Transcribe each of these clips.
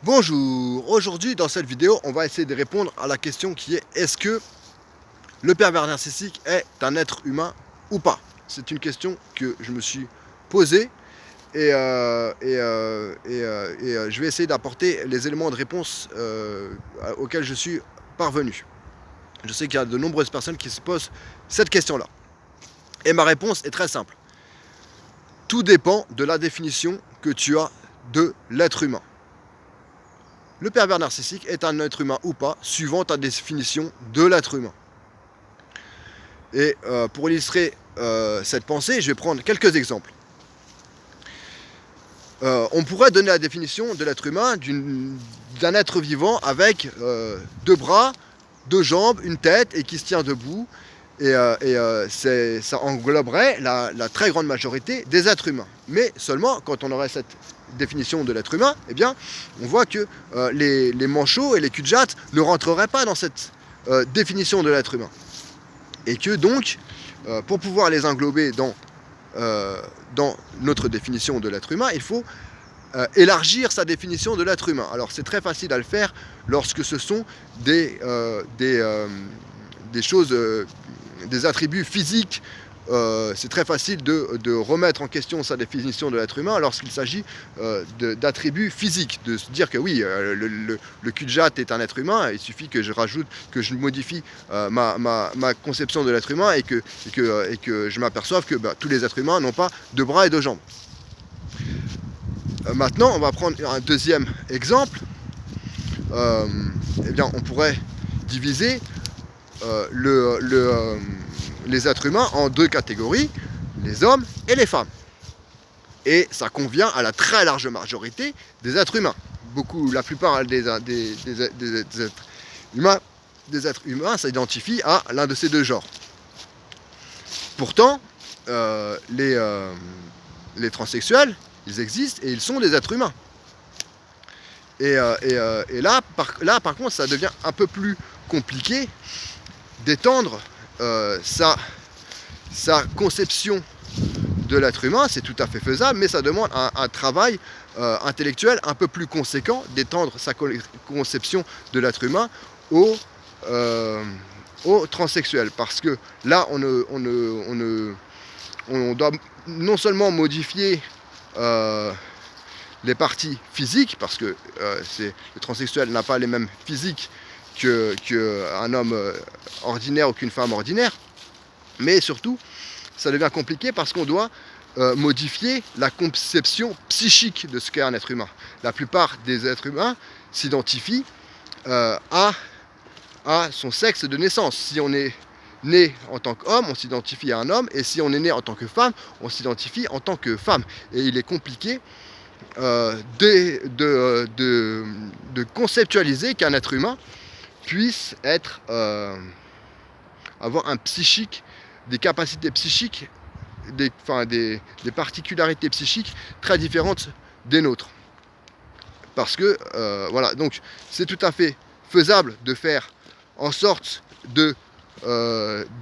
Bonjour, aujourd'hui dans cette vidéo on va essayer de répondre à la question qui est: est-ce que le pervers narcissique est un être humain ou pas? C'est une question que je me suis posée et je vais essayer d'apporter les éléments de réponse auxquels je suis parvenu. Je sais qu'il y a de nombreuses personnes qui se posent cette question-là. Et ma réponse est très simple. Tout dépend de la définition que tu as de l'être humain. Le pervers narcissique est un être humain ou pas, suivant ta définition de l'être humain. Et pour illustrer cette pensée, je vais prendre quelques exemples. On pourrait donner la définition de l'être humain d'un être vivant avec deux bras, deux jambes, une tête et qui se tient debout. Ça engloberait la très grande majorité des êtres humains. Mais seulement quand on aurait cette définition de l'être humain, eh bien, on voit que les manchots et les cul-de-jatte ne rentreraient pas dans cette définition de l'être humain. Et que donc, pour pouvoir les englober dans notre définition de l'être humain, il faut élargir sa définition de l'être humain. Alors c'est très facile à le faire lorsque ce sont des choses, des attributs physiques. C'est très facile de remettre en question sa définition de l'être humain lorsqu'il s'agit d'attributs physiques, de se dire que oui, le cul-de-jatte est un être humain, il suffit que je modifie ma conception de l'être humain et que je m'aperçoive que tous les êtres humains n'ont pas de bras et de jambes. Maintenant, on va prendre un deuxième exemple. Eh bien, on pourrait diviser les êtres humains en deux catégories, les hommes et les femmes. Et ça convient à la très large majorité des êtres humains. La plupart des êtres humains s'identifient à l'un de ces deux genres. Pourtant, les transsexuels, ils existent et ils sont des êtres humains. Et là, par contre, ça devient un peu plus compliqué d'étendre sa conception de l'être humain. C'est tout à fait faisable, mais ça demande un travail intellectuel un peu plus conséquent d'étendre sa conception de l'être humain aux transsexuels. Parce que là, on doit non seulement modifier les parties physiques, parce que le transsexuel n'a pas les mêmes physiques qu'un homme ordinaire ou qu'une femme ordinaire, mais surtout, ça devient compliqué parce qu'on doit modifier la conception psychique de ce qu'est un être humain. La plupart des êtres humains s'identifient à son sexe de naissance. Si on est né en tant qu'homme, on s'identifie à un homme, et si on est né en tant que femme, on s'identifie en tant que femme. Et il est compliqué de conceptualiser qu'un être humain puisse avoir un psychique, des capacités psychiques, des particularités psychiques très différentes des nôtres. Parce que, voilà, donc c'est tout à fait faisable de faire en sorte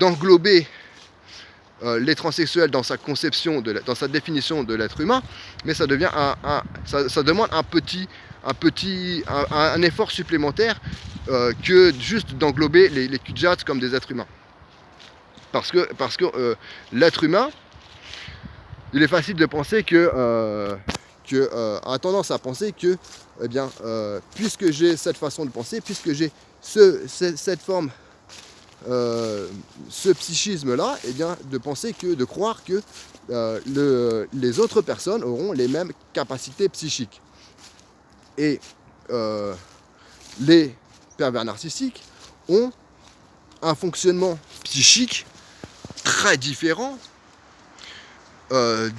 d'englober les transsexuels dans sa conception, dans sa définition de l'être humain, mais ça devient ça demande un effort supplémentaire que juste d'englober les cul-de-jatte comme des êtres humains. Parce que l'être humain, il est facile de penser a tendance à penser que, eh bien, puisque j'ai cette façon de penser, puisque j'ai cette forme, ce psychisme-là, eh bien, de croire que les autres personnes auront les mêmes capacités psychiques. Et les pervers narcissiques ont un fonctionnement psychique très différent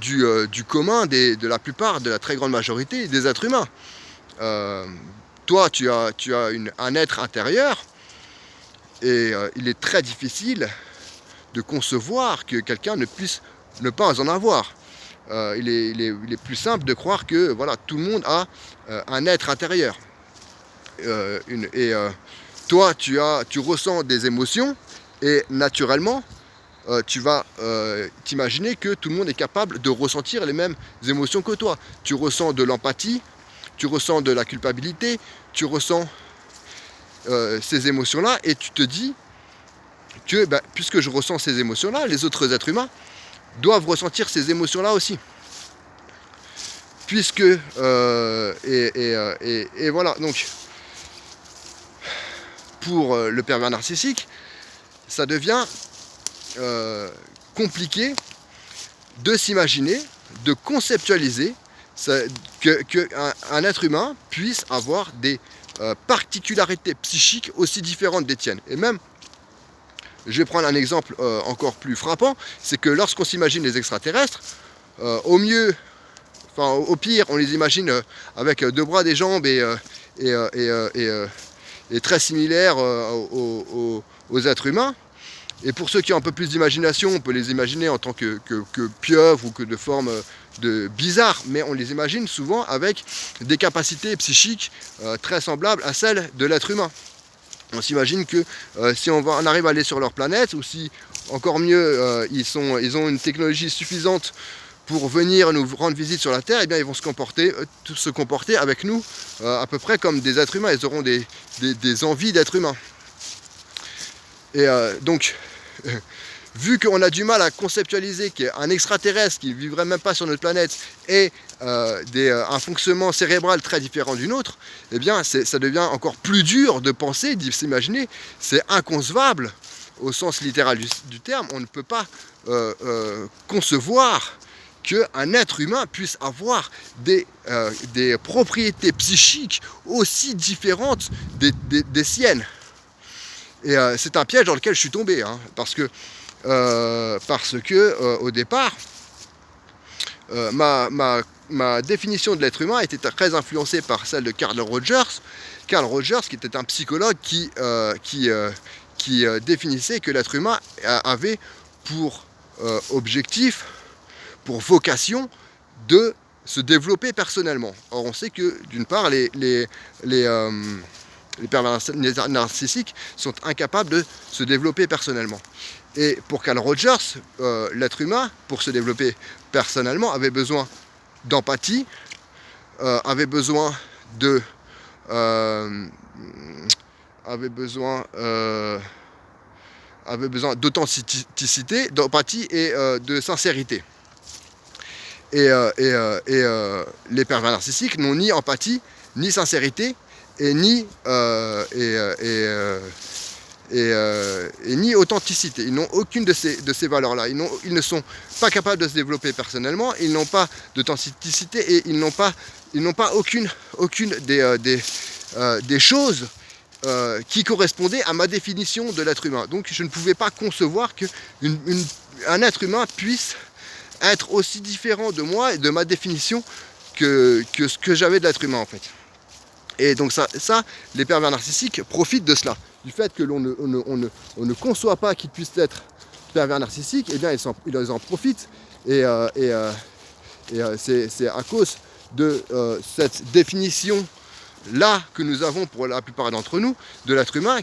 du commun de la plupart, de la très grande majorité des êtres humains. Toi, tu as un être intérieur, et il est très difficile de concevoir que quelqu'un ne puisse ne pas en avoir. Il est plus simple de croire que voilà, tout le monde a un être intérieur. Toi, tu ressens des émotions, et naturellement, tu vas t'imaginer que tout le monde est capable de ressentir les mêmes émotions que toi. Tu ressens de l'empathie, tu ressens de la culpabilité, tu ressens ces émotions-là, et tu te dis que puisque je ressens ces émotions-là, les autres êtres humains doivent ressentir ces émotions-là aussi. Puisque, et voilà, donc, pour le pervers narcissique, ça devient compliqué de s'imaginer, de conceptualiser qu'un être humain puisse avoir des particularités psychiques aussi différentes des tiennes. Et même, je vais prendre un exemple encore plus frappant, c'est que lorsqu'on s'imagine les extraterrestres, au pire, on les imagine avec 2 bras, des jambes et très similaires aux êtres humains. Et pour ceux qui ont un peu plus d'imagination, on peut les imaginer en tant que pieuvres ou que de formes bizarres, mais on les imagine souvent avec des capacités psychiques très semblables à celles de l'être humain. On s'imagine que si on arrive à aller sur leur planète, ou si, encore mieux, ils ont une technologie suffisante pour venir nous rendre visite sur la Terre, eh bien ils vont se comporter avec nous à peu près comme des êtres humains. Ils auront des envies d'être humains. Et donc, vu qu'on a du mal à conceptualiser qu'un extraterrestre qui ne vivrait même pas sur notre planète ait un fonctionnement cérébral très différent du nôtre, eh bien ça devient encore plus dur de penser, de s'imaginer. C'est inconcevable au sens littéral du terme. On ne peut pas concevoir qu'un être humain puisse avoir des propriétés psychiques aussi différentes des siennes. Et c'est un piège dans lequel je suis tombé, hein, parce que au départ, ma définition de l'être humain était très influencée par celle de Carl Rogers. Carl Rogers, qui était un psychologue qui définissait que l'être humain avait pour objectif, pour vocation, de se développer personnellement. Or, on sait que, d'une part, les pervers narcissiques sont incapables de se développer personnellement. Et pour Carl Rogers, l'être humain, pour se développer personnellement, avait besoin d'empathie, avait besoin d'authenticité, d'empathie et de sincérité. Et les pervers narcissiques n'ont ni empathie, ni sincérité, et ni authenticité. Ils n'ont aucune de ces valeurs-là. Ils ne sont pas capables de se développer personnellement, ils n'ont pas d'authenticité, et ils n'ont pas aucune des choses qui correspondaient à ma définition de l'être humain. Donc je ne pouvais pas concevoir qu'un être humain puisse être aussi différent de moi et de ma définition que ce que j'avais de l'être humain, en fait. Et donc ça, les pervers narcissiques profitent de cela, du fait que l'on ne conçoit pas qu'ils puissent être pervers narcissiques. Eh bien ils en profitent, et c'est à cause de cette définition-là que nous avons pour la plupart d'entre nous de l'être humain,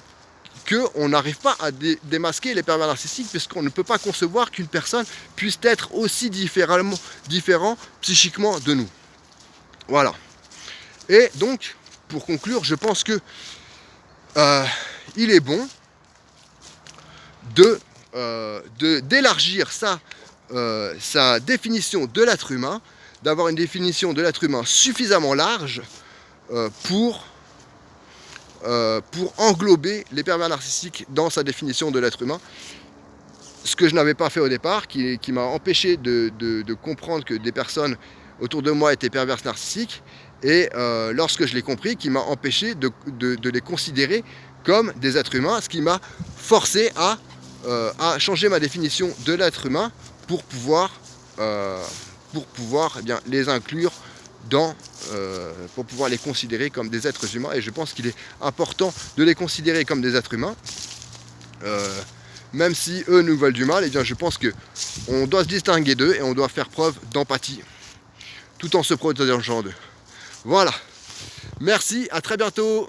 qu'on n'arrive pas à démasquer les pervers narcissiques, puisqu'on ne peut pas concevoir qu'une personne puisse être aussi différent psychiquement de nous. Voilà. Et donc, pour conclure, je pense que il est bon d'élargir sa définition de l'être humain, d'avoir une définition de l'être humain suffisamment large pour englober les pervers narcissiques dans sa définition de l'être humain. Ce que je n'avais pas fait au départ, qui m'a empêché de comprendre que des personnes autour de moi étaient perverses narcissiques, et lorsque je l'ai compris, qui m'a empêché de les considérer comme des êtres humains, ce qui m'a forcé à changer ma définition de l'être humain pour pouvoir eh bien, les inclure pour pouvoir les considérer comme des êtres humains. Et je pense qu'il est important de les considérer comme des êtres humains, même si eux nous veulent du mal. Eh bien, je pense qu'on doit se distinguer d'eux et on doit faire preuve d'empathie tout en se protégeant d'eux. Voilà, merci, à très bientôt.